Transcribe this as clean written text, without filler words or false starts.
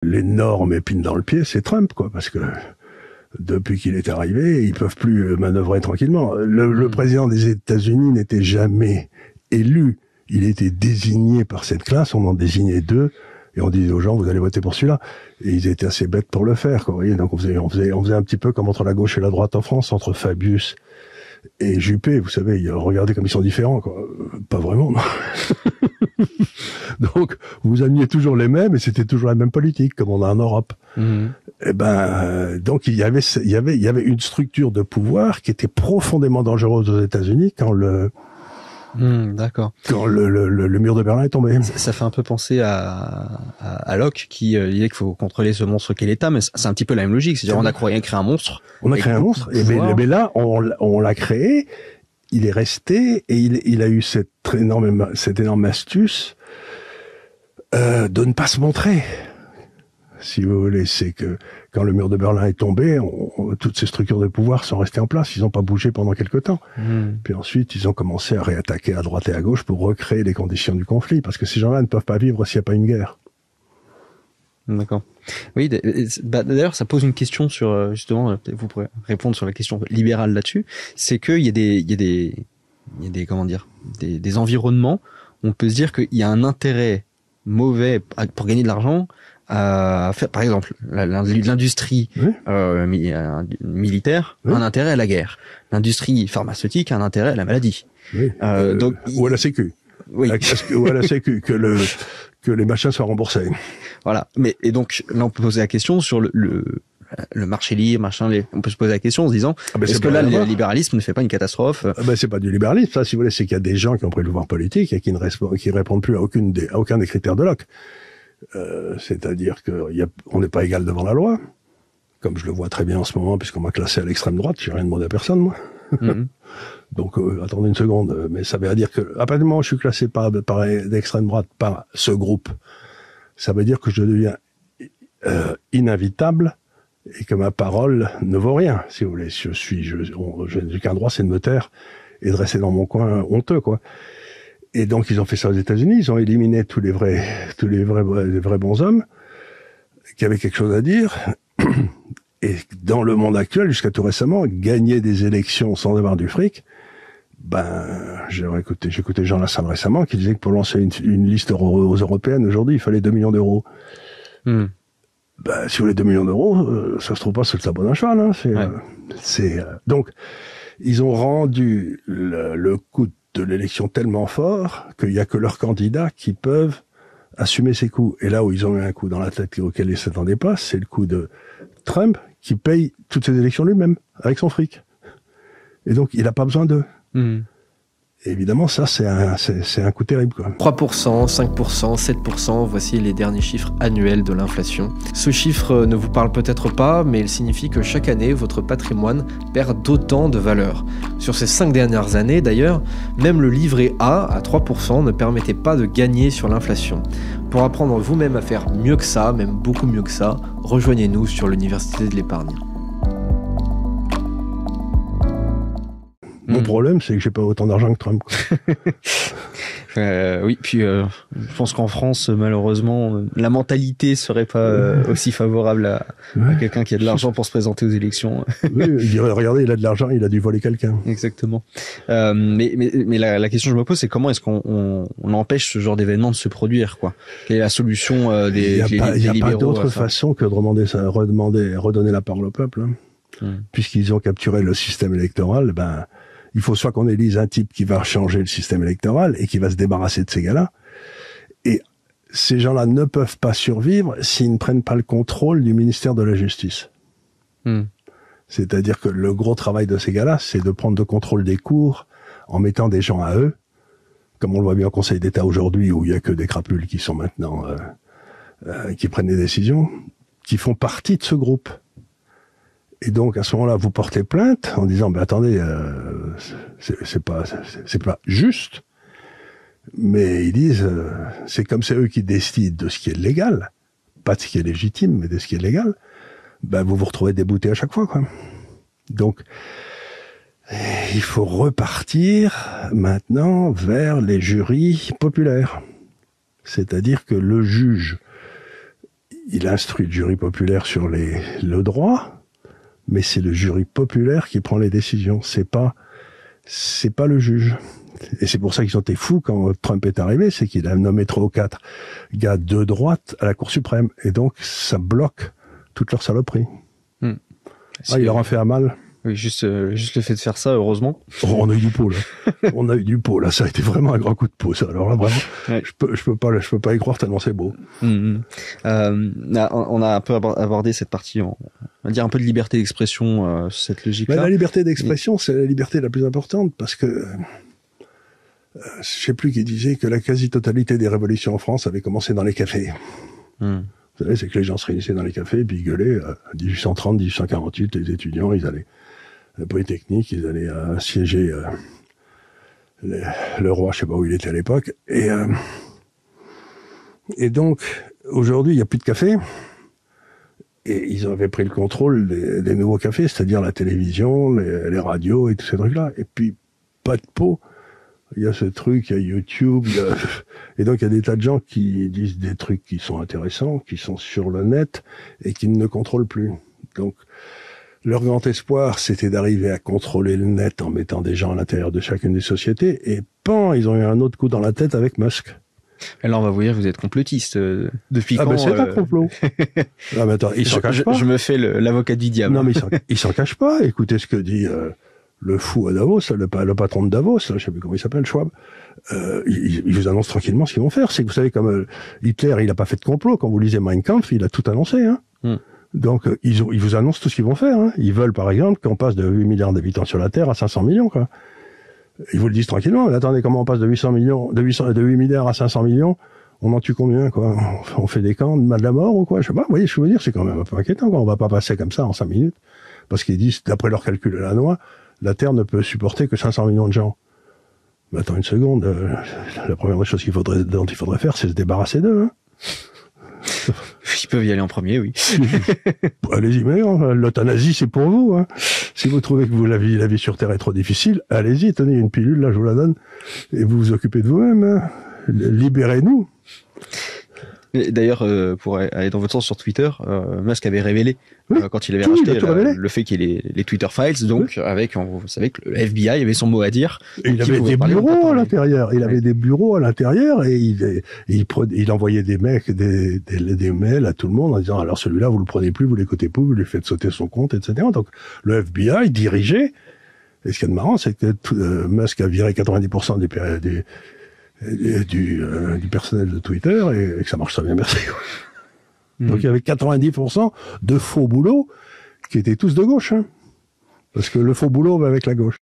l'énorme épine dans le pied, c'est Trump, quoi, parce que depuis qu'il est arrivé, ils peuvent plus manœuvrer tranquillement. Le président des États-Unis n'était jamais élu. Il était désigné par cette classe, on en désignait 2, et on disait aux gens, vous allez voter pour celui-là. Et ils étaient assez bêtes pour le faire, quoi. Vous voyez, donc on faisait un petit peu comme entre la gauche et la droite en France, entre Fabius et Juppé, vous savez, regardez comme ils sont différents, quoi. Pas vraiment, non. Donc, vous ameniez toujours les mêmes, et c'était toujours la même politique, comme on a en Europe. Et donc il y avait une structure de pouvoir qui était profondément dangereuse aux États-Unis quand d'accord. Quand le mur de Berlin est tombé. Ça fait un peu penser à Locke qui disait qu'il faut contrôler ce monstre qu'est l'État, mais c'est un petit peu la même logique. C'est-à-dire on a créé un monstre. On a créé un monstre, mais là on l'a créé, il est resté et il a eu cette énorme astuce de ne pas se montrer. Si vous voulez, c'est que quand le mur de Berlin est tombé, toutes ces structures de pouvoir sont restées en place. Ils n'ont pas bougé pendant quelque temps. Puis ensuite, ils ont commencé à réattaquer à droite et à gauche pour recréer les conditions du conflit. Parce que ces gens-là ne peuvent pas vivre s'il n'y a pas une guerre. D'accord. Oui, d'ailleurs, ça pose une question sur, justement, vous pourrez répondre sur la question libérale là-dessus. C'est qu'il y a des comment dire, des environnements où on peut se dire qu'il y a un intérêt mauvais pour gagner de l'argent à faire, par exemple, l'industrie militaire a un intérêt à la guerre. L'industrie pharmaceutique a un intérêt à la maladie. Oui. Donc, ou à la Sécu. Oui. Ou à la Sécu, que les machins soient remboursés. Voilà. Et donc, là, on peut poser la question sur le marché libre, on peut se poser la question en se disant, est-ce que là, le libéralisme ne fait pas une catastrophe? C'est pas du libéralisme, ça, si vous voulez, c'est qu'il y a des gens qui ont pris le pouvoir politique et qui répondent plus à aucun des critères de Locke. C'est-à-dire qu'on n'est pas égal devant la loi, comme je le vois très bien en ce moment, puisqu'on m'a classé à l'extrême droite, j'ai rien demandé à personne, moi. Donc, attendez une seconde, mais ça veut dire que, à partir du moment où je suis classé par l'extrême droite, par ce groupe, ça veut dire que je deviens ininvitable et que ma parole ne vaut rien, si vous voulez. Je n'ai qu'un droit, c'est de me taire et de rester dans mon coin honteux, quoi. Et donc, ils ont fait ça aux États-Unis. Ils ont éliminé tous les vrais bons hommes qui avaient quelque chose à dire. Et dans le monde actuel, jusqu'à tout récemment, gagner des élections sans avoir du fric, j'ai écouté Jean Lassalle récemment qui disait que pour lancer une liste aux européennes, aujourd'hui, il fallait 2 millions d'euros. Si vous voulez 2 millions d'euros, ça se trouve pas sur le sabot d'un cheval, hein. Donc, ils ont rendu le coût de l'élection tellement fort qu'il y a que leurs candidats qui peuvent assumer ces coûts. Et là où ils ont eu un coup dans la tête auquel ils ne s'attendaient pas, c'est le coup de Trump qui paye toutes ses élections lui-même, avec son fric. Et donc, il n'a pas besoin d'eux. Et évidemment, ça, c'est un coup terrible, quoi. 3%, 5%, 7%, voici les derniers chiffres annuels de l'inflation. Ce chiffre ne vous parle peut-être pas, mais il signifie que chaque année, votre patrimoine perd d'autant de valeur. Sur ces 5 dernières années, d'ailleurs, même le livret A, à 3%, ne permettait pas de gagner sur l'inflation. Pour apprendre vous-même à faire mieux que ça, même beaucoup mieux que ça, rejoignez-nous sur l'Université de l'Épargne. Mon problème, c'est que j'ai pas autant d'argent que Trump. Oui, puis je pense qu'en France, malheureusement, la mentalité serait pas aussi favorable à quelqu'un qui a de l'argent pour se présenter aux élections. Oui, il dirait, regardez, il a de l'argent, il a dû voler quelqu'un. Exactement. Mais la question que je me pose, c'est comment est-ce qu'on empêche ce genre d'événement de se produire, quoi? Quelle est la solution des libéraux? Il n'y a pas d'autre façon que de redonner la parole au peuple. Hein. Puisqu'ils ont capturé le système électoral, il faut soit qu'on élise un type qui va changer le système électoral et qui va se débarrasser de ces gars-là. Et ces gens-là ne peuvent pas survivre s'ils ne prennent pas le contrôle du ministère de la Justice. C'est-à-dire que le gros travail de ces gars-là, c'est de prendre le contrôle des cours en mettant des gens à eux, comme on le voit bien au Conseil d'État aujourd'hui, où il n'y a que des crapules qui sont maintenant qui prennent des décisions, qui font partie de ce groupe. Et donc, à ce moment-là, vous portez plainte en disant, attendez, c'est pas juste. Mais ils disent, c'est comme c'est eux qui décident de ce qui est légal, pas de ce qui est légitime, mais de ce qui est légal. Vous vous retrouvez débouté à chaque fois, quoi. Donc, il faut repartir maintenant vers les jurys populaires. C'est-à-dire que le juge il instruit le jury populaire sur le droit, mais c'est le jury populaire qui prend les décisions. C'est pas le juge. Et c'est pour ça qu'ils ont été fous quand Trump est arrivé, c'est qu'il a nommé 3 ou 4 gars de droite à la Cour suprême. Et donc, ça bloque toute leur saloperie. Il leur en fait à mal. Oui, juste le fait de faire ça, heureusement. Oh, on a eu du pot, là. On a eu du pot, là. Ça a été vraiment un grand coup de pot, ça. Alors là, vraiment, ouais. je peux pas y croire tellement c'est beau. On a un peu abordé cette partie, on va dire un peu de liberté d'expression, cette logique-là. La liberté d'expression, c'est la liberté la plus importante parce que je sais plus qui disait que la quasi-totalité des révolutions en France avait commencé dans les cafés. Vous savez, c'est que les gens se réunissaient dans les cafés et puis ils gueulaient. 1830, 1848, les étudiants, ils allaient à la Polytechnique, ils allaient siéger le roi, je sais pas où il était à l'époque. Et donc, aujourd'hui, il n'y a plus de café. Et ils avaient pris le contrôle des nouveaux cafés, c'est-à-dire la télévision, les radios et tous ces trucs-là. Et puis, pas de pot. Il y a ce truc, il y a YouTube, et donc il y a des tas de gens qui disent des trucs qui sont intéressants, qui sont sur le net, et qui ne contrôlent plus. Donc, leur grand espoir, c'était d'arriver à contrôler le net en mettant des gens à l'intérieur de chacune des sociétés, et ils ont eu un autre coup dans la tête avec Musk. Et là, on va vous dire que vous êtes complotiste. Depuis quand ben c'est un complot. Ah, mais attends, il s'en cache pas. Je me fais l'avocat du diable. Non, mais il s'en cache pas. Écoutez ce que dit le fou à Davos, le patron de Davos, je sais plus comment il s'appelle, Schwab. Il vous annonce tranquillement ce qu'ils vont faire. C'est que vous savez, comme Hitler, il a pas fait de complot. Quand vous lisez Mein Kampf, il a tout annoncé. Hein. Donc, ils vous annoncent tout ce qu'ils vont faire. Hein. Ils veulent, par exemple, qu'on passe de 8 milliards d'habitants sur la Terre à 500 millions, quoi. Ils vous le disent tranquillement. Mais attendez, comment on passe de 8 milliards à 500 millions? On en tue combien, quoi? On fait des camps de la mort ou quoi? Je sais pas. Vous voyez, je veux dire, c'est quand même un peu inquiétant, quoi. On va pas passer comme ça en 5 minutes. Parce qu'ils disent, d'après leur calcul à la noix, la Terre ne peut supporter que 500 millions de gens. Mais attends une seconde. La première des choses dont il faudrait faire, c'est se débarrasser d'eux, hein. Ils peuvent y aller en premier, oui. Allez-y, mais l'euthanasie, c'est pour vous. Hein. Si vous trouvez que la vie sur Terre est trop difficile, allez-y, tenez une pilule, là, je vous la donne, et vous vous occupez de vous-même. Hein. Libérez-nous. D'ailleurs, pour aller dans votre sens sur Twitter, Musk avait révélé, quand il avait racheté le fait qu'il y ait les Twitter Files, donc vous savez que le FBI avait son mot à dire. Et il avait des bureaux à l'intérieur. Il avait des bureaux à l'intérieur et il envoyait des mecs, des mails à tout le monde en disant alors celui-là vous le prenez plus, vous l'écoutez plus, vous lui faites sauter son compte, etc. Donc le FBI dirigeait. Et ce qui est marrant, c'est que Musk a viré 90% du personnel de Twitter et que ça marche très bien, merci. Donc il y avait 90% de faux boulots qui étaient tous de gauche, hein. Parce que le faux boulot va avec la gauche.